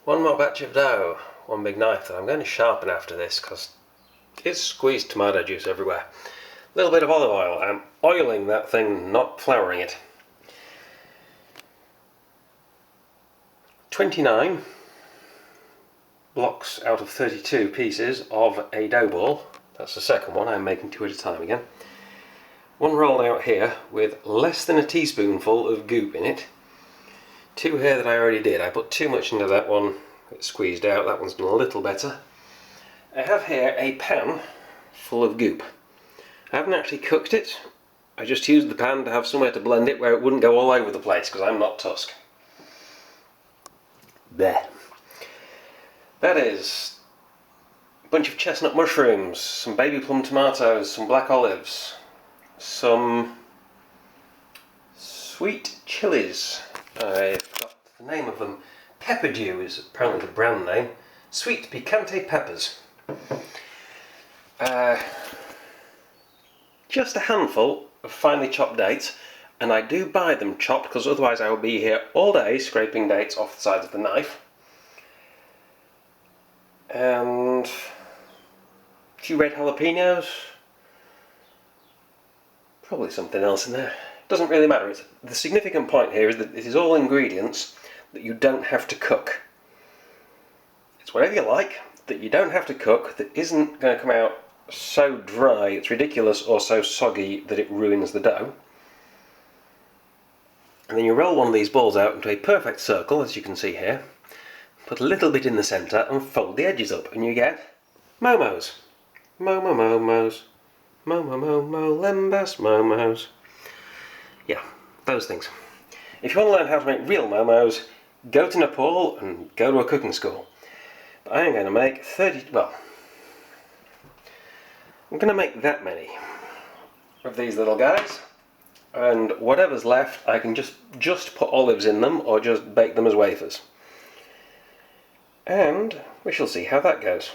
One more batch of dough, one big knife that I'm going to sharpen after this because it's squeezed tomato juice everywhere. A little bit of olive oil. I'm oiling that thing, not flouring it. 29 blocks out of 32 pieces of a dough ball. That's the second one. I'm making 2 at a time again. One rolled out here with less than a teaspoonful of goop in it. 2 here that I already did. I put too much into that one. It squeezed out. That one's done a little better. I have here a pan full of goop. I haven't actually cooked it. I just used the pan to have somewhere to blend it where it wouldn't go all over the place because I'm not Tusk. There. That is a bunch of chestnut mushrooms, some baby plum tomatoes, some black olives, some sweet chilies. I forgot the name of them. Pepper dew is apparently the brand name. Sweet picante peppers. Just a handful of finely chopped dates, and I do buy them chopped because otherwise I will be here all day scraping dates off the side of the knife. And a few red jalapenos. Probably something else in there. Doesn't really matter. The significant point here is that it is all ingredients that you don't have to cook. It's whatever you like that you don't have to cook, that isn't going to come out so dry it's ridiculous or so soggy that it ruins the dough. And then you roll one of these balls out into a perfect circle, as you can see here. Put a little bit in the centre and fold the edges up, and you get momos. Momos. Lembas momos. Yeah, those things. If you want to learn how to make real momos, go to Nepal and go to a cooking school. But I am going to make I'm going to make that many of these little guys, and whatever's left I can just put olives in them or just bake them as wafers. And we shall see how that goes.